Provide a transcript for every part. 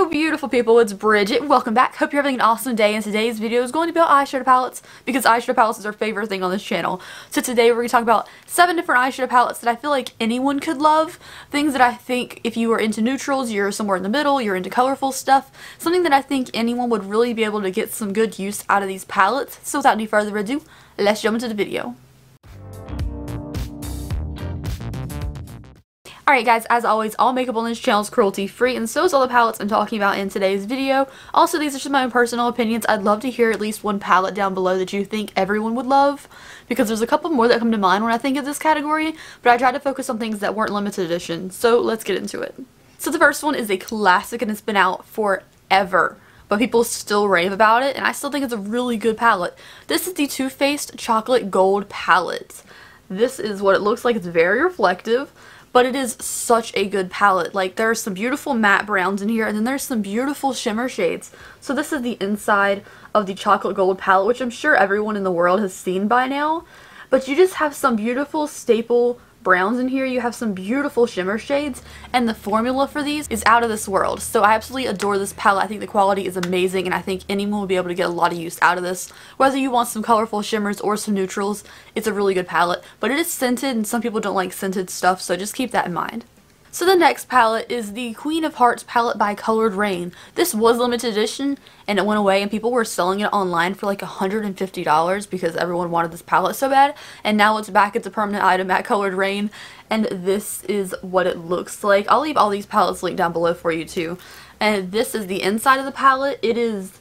Hello beautiful people, it's Bridget. Welcome back. Hope you're having an awesome day, and today's video is going to be about eyeshadow palettes because eyeshadow palettes is our favorite thing on this channel. So today we're going to talk about 7 different eyeshadow palettes that I feel like anyone could love. Things that I think if you are into neutrals, you're somewhere in the middle, you're into colorful stuff. Something that I think anyone would really be able to get some good use out of these palettes. So without any further ado, let's jump into the video. Alright guys, as always, all makeup on this channel is cruelty free, and so is all the palettes I'm talking about in today's video. Also, these are just my own personal opinions. I'd love to hear at least one palette down below that you think everyone would love, because there's a couple more that come to mind when I think of this category, but I try to focus on things that weren't limited edition, so let's get into it. So the first one is a classic, and it's been out forever, but people still rave about it, and I still think it's a really good palette. This is the Too Faced Chocolate Gold Palette. This is what it looks like. It's very reflective, but it is such a good palette. Like, there are some beautiful matte browns in here, and then there's some beautiful shimmer shades. So this is the inside of the chocolate gold palette, which I'm sure everyone in the world has seen by now. But you just have some beautiful staple browns in here, you have some beautiful shimmer shades, and the formula for these is out of this world. So I absolutely adore this palette. I think the quality is amazing, and I think anyone will be able to get a lot of use out of this. Whether you want some colorful shimmers or some neutrals, it's a really good palette. But it is scented, and some people don't like scented stuff, so just keep that in mind. So the next palette is the Queen of Hearts palette by Colored Raine. This was limited edition and it went away, and people were selling it online for like $150 because everyone wanted this palette so bad, and now it's back. It's a permanent item at Colored Raine, and this is what it looks like. I'll leave all these palettes linked down below for you too. And this is the inside of the palette. It is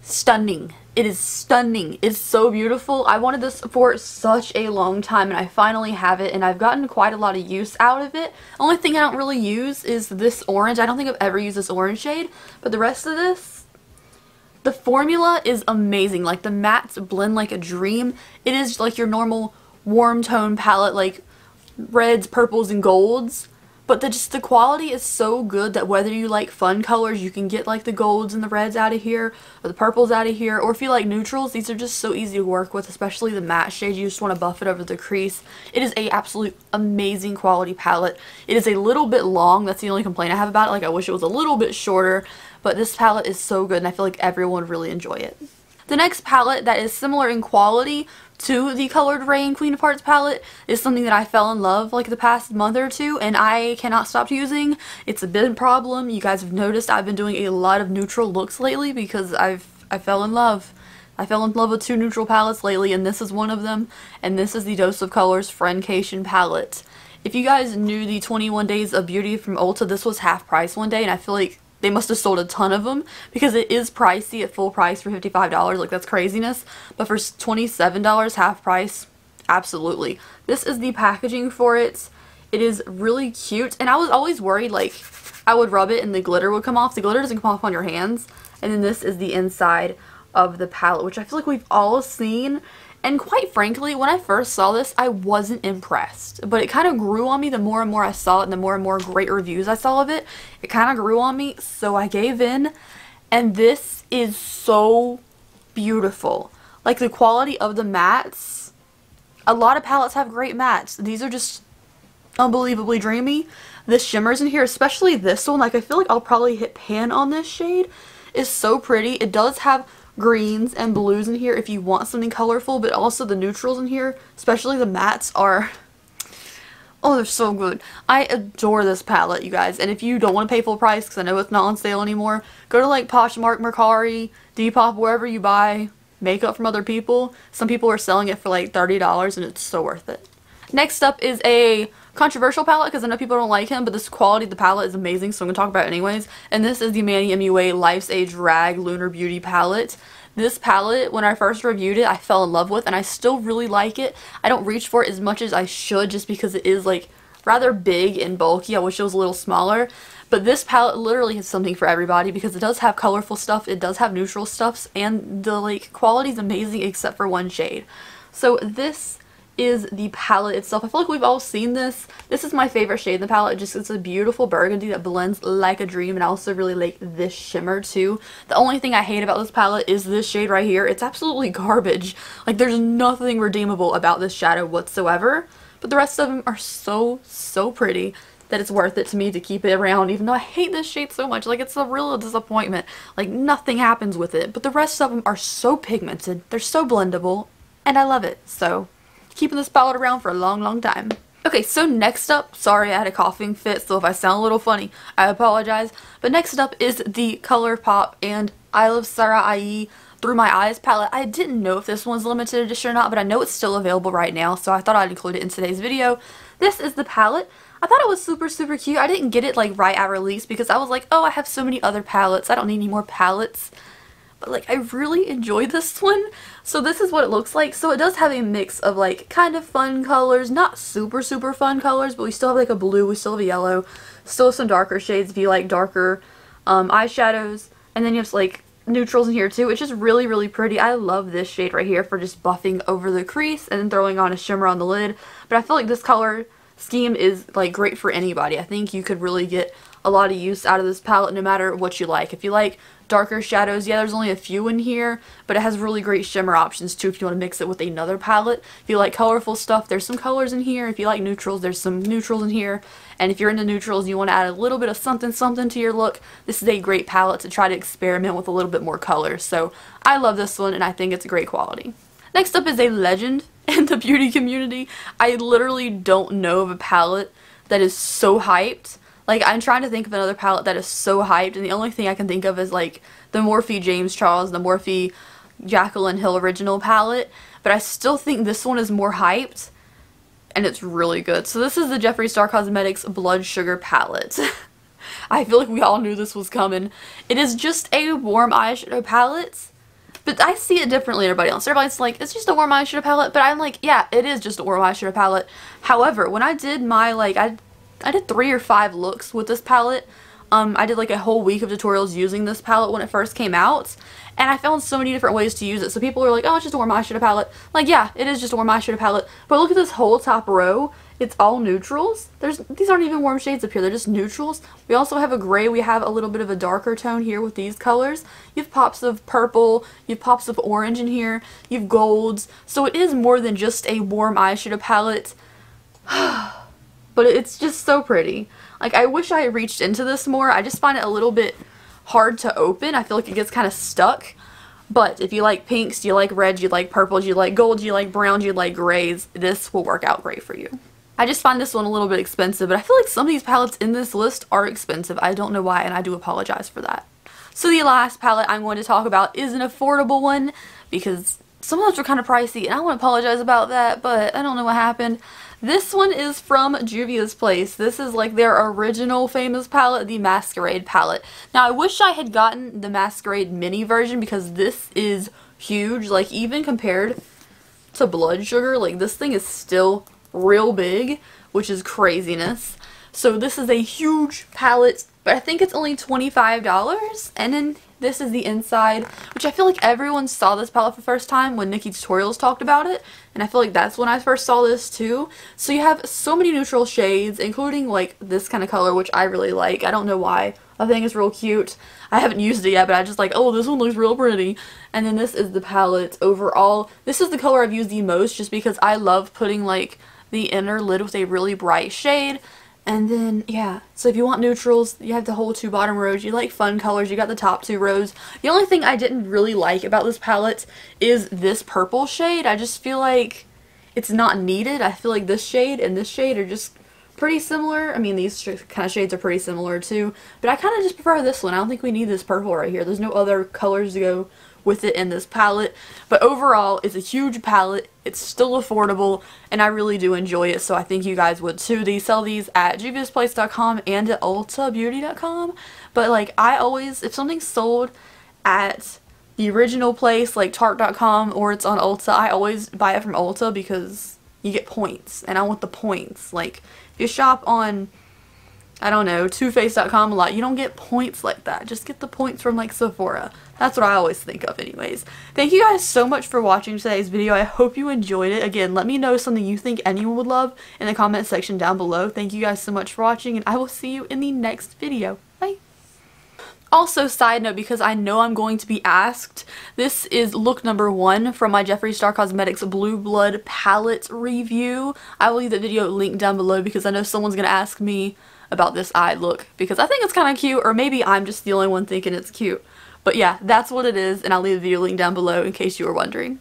stunning. It is stunning. It's so beautiful. I wanted this for such a long time, and I finally have it, and I've gotten quite a lot of use out of it. Only thing I don't really use is this orange. I don't think I've ever used this orange shade, but the rest of this, the formula is amazing. Like, the mattes blend like a dream. It is like your normal warm tone palette, like reds, purples, and golds. But the quality is so good that whether you like fun colors, you can get like the golds and the reds out of here, or the purples out of here, or if you like neutrals, these are just so easy to work with, especially the matte shade. You just want to buff it over the crease. It is a absolute amazing quality palette. It is a little bit long. That's the only complaint I have about it. Like, I wish it was a little bit shorter, but this palette is so good, and I feel like everyone would really enjoy it. The next palette that is similar in quality to the Colored Raine Queen of Hearts palette is something that I fell in love like the past month or two, and I cannot stop using. It's a big problem. You guys have noticed I've been doing a lot of neutral looks lately because I fell in love. I fell in love with 2 neutral palettes lately, and this is one of them, and this is the Dose of Colors friendkeishon palette. If you guys knew the 21 Days of Beauty from Ulta, this was half price one day, and I feel like they must have sold a ton of them because it is pricey at full price for $55. Like, that's craziness. But for $27 half price, absolutely. This is the packaging for it. It is really cute. And I was always worried, like, I would rub it and the glitter would come off. The glitter doesn't come off on your hands. And then this is the inside of the palette, which I feel like we've all seen. And quite frankly, when I first saw this, I wasn't impressed. But it kind of grew on me the more and more I saw it, and the more and more great reviews I saw of it. It kind of grew on me, so I gave in. And this is so beautiful. Like, the quality of the mattes. A lot of palettes have great mattes. These are just unbelievably dreamy. The shimmers in here, especially this one, like, I feel like I'll probably hit pan on this shade. It's so pretty. It does have greens and blues in here if you want something colorful, but also the neutrals in here, especially the mattes, are, oh, they're so good. I adore this palette, you guys, and if you don't want to pay full price, because I know it's not on sale anymore, go to like Poshmark, Mercari, Depop, wherever you buy makeup from other people. Some people are selling it for like $30, and it's so worth it. Next up is a controversial palette, because I know people don't like him, but this quality of the palette is amazing, so I'm going to talk about it anyways. And this is the Manny MUA Life's Age Rag Lunar Beauty palette. This palette, when I first reviewed it, I fell in love with, and I still really like it. I don't reach for it as much as I should just because it is like rather big and bulky. I wish it was a little smaller. But this palette literally has something for everybody because it does have colorful stuff, it does have neutral stuffs, and the like quality is amazing except for one shade. So this is the palette itself. I feel like we've all seen this. This is my favorite shade in the palette. Just, it's a beautiful burgundy that blends like a dream, and I also really like this shimmer too. The only thing I hate about this palette is this shade right here. It's absolutely garbage. Like, there's nothing redeemable about this shadow whatsoever, but the rest of them are so pretty. that it's worth it to me to keep it around, even though I hate this shade so much. Like, it's a real disappointment. Like, nothing happens with it, but the rest of them are so pigmented, they're so blendable, and I love it. So keeping this palette around for a long time. Okay, so next up, sorry I had a coughing fit, so if I sound a little funny, I apologize, but next up is the ColourPop and I Love Sarah Ai Through My Eyes palette. I didn't know if this one's limited edition or not, but I know it's still available right now, so I thought I'd include it in today's video. This is the palette. I thought it was super cute. I didn't get it like right at release because I was like, oh, I have so many other palettes, I don't need any more palettes. But like, I really enjoyed this one. So this is what it looks like. So it does have a mix of like kind of fun colors, not super fun colors, but we still have like a blue, we still have a yellow, still have some darker shades if you like darker eyeshadows, and then you have like neutrals in here too. It's just really pretty. I love this shade right here for just buffing over the crease and then throwing on a shimmer on the lid. But I feel like this color scheme is like great for anybody. I think you could really get a lot of use out of this palette no matter what you like. If you like darker shadows, yeah, there's only a few in here, but it has really great shimmer options too if you want to mix it with another palette. If you like colorful stuff, there's some colors in here. If you like neutrals, there's some neutrals in here. And if you're into neutrals and you want to add a little bit of something to your look, this is a great palette to try to experiment with a little bit more color. So I love this one and I think it's great quality. Next up is a legend in the beauty community. I literally don't know of a palette that is so hyped. Like, I'm trying to think of another palette that is so hyped, and the only thing I can think of is like the Morphe James Charles, the Morphe Jaclyn Hill original palette, but I still think this one is more hyped, and it's really good. So this is the Jeffree Star Cosmetics Blood Sugar palette. I feel like we all knew this was coming. It is just a warm eyeshadow palette, but I see it differently than everybody else. Everybody's like, it's just a warm eyeshadow palette, but I'm like, yeah, it is just a warm eyeshadow palette. However, when I did my, like, I did 3 or 5 looks with this palette. I did like a whole week of tutorials using this palette when it first came out, and I found so many different ways to use it. So people are like, oh, it's just a warm eyeshadow palette. Like, yeah, it is just a warm eyeshadow palette, but look at this whole top row. It's all neutrals. These aren't even warm shades up here, they're just neutrals. We also have a gray, we have a little bit of a darker tone here with these colors. You have pops of purple, you have pops of orange in here, you have golds. So it is more than just a warm eyeshadow palette. But it's just so pretty. Like, I wish I had reached into this more. I just find it a little bit hard to open. I feel like it gets kind of stuck. But if you like pinks, you like reds, you like purples, you like golds, you like browns, you like grays, this will work out great for you. I just find this one a little bit expensive, but I feel like some of these palettes in this list are expensive. I don't know why, and I do apologize for that. So the last palette I'm going to talk about is an affordable one, because some of those were kind of pricey, and I want to apologize about that, but I don't know what happened. This one is from Juvia's Place. This is like their original famous palette, the Masquerade palette. Now, I wish I had gotten the Masquerade mini version because this is huge. Like, even compared to Blood Sugar, like, this thing is still real big, which is craziness. So this is a huge palette, but I think it's only $25. And then this is the inside, which I feel like everyone saw this palette for the first time when Nikki Tutorials talked about it. And I feel like that's when I first saw this too. So you have so many neutral shades, including like this kind of color, which I really like. I don't know why. I think it's real cute. I haven't used it yet, but I just like, oh, this one looks real pretty. And then this is the palette overall. This is the color I've used the most just because I love putting like the inner lid with a really bright shade. And then, yeah, so if you want neutrals, you have the whole 2 bottom rows. You like fun colors, you got the top 2 rows. The only thing I didn't really like about this palette is this purple shade. I just feel like it's not needed. I feel like this shade and this shade are just pretty similar. I mean, these kind of shades are pretty similar too, but I kind of just prefer this one. I don't think we need this purple right here. There's no other colors to go with it in this palette, but overall it's a huge palette. It's still affordable and I really do enjoy it, so I think you guys would too. They sell these at juviasplace.com and at ultabeauty.com, but like I always, if something's sold at the original place like tarte.com or it's on Ulta, I always buy it from Ulta because you get points and I want the points. Like if you shop on, I don't know, TooFace.com a lot, you don't get points like that. Just get the points from like Sephora. That's what I always think of anyways. Thank you guys so much for watching today's video. I hope you enjoyed it. Again, let me know something you think anyone would love in the comment section down below. Thank you guys so much for watching and I will see you in the next video. Bye! Also, side note, because I know I'm going to be asked, this is look number 1 from my Jeffree Star Cosmetics Blue Blood palette review. I will leave the video linked down below because I know someone's going to ask me about this eye look because I think it's kind of cute, or maybe I'm just the only one thinking it's cute. But yeah, that's what it is, and I'll leave the video link down below in case you were wondering.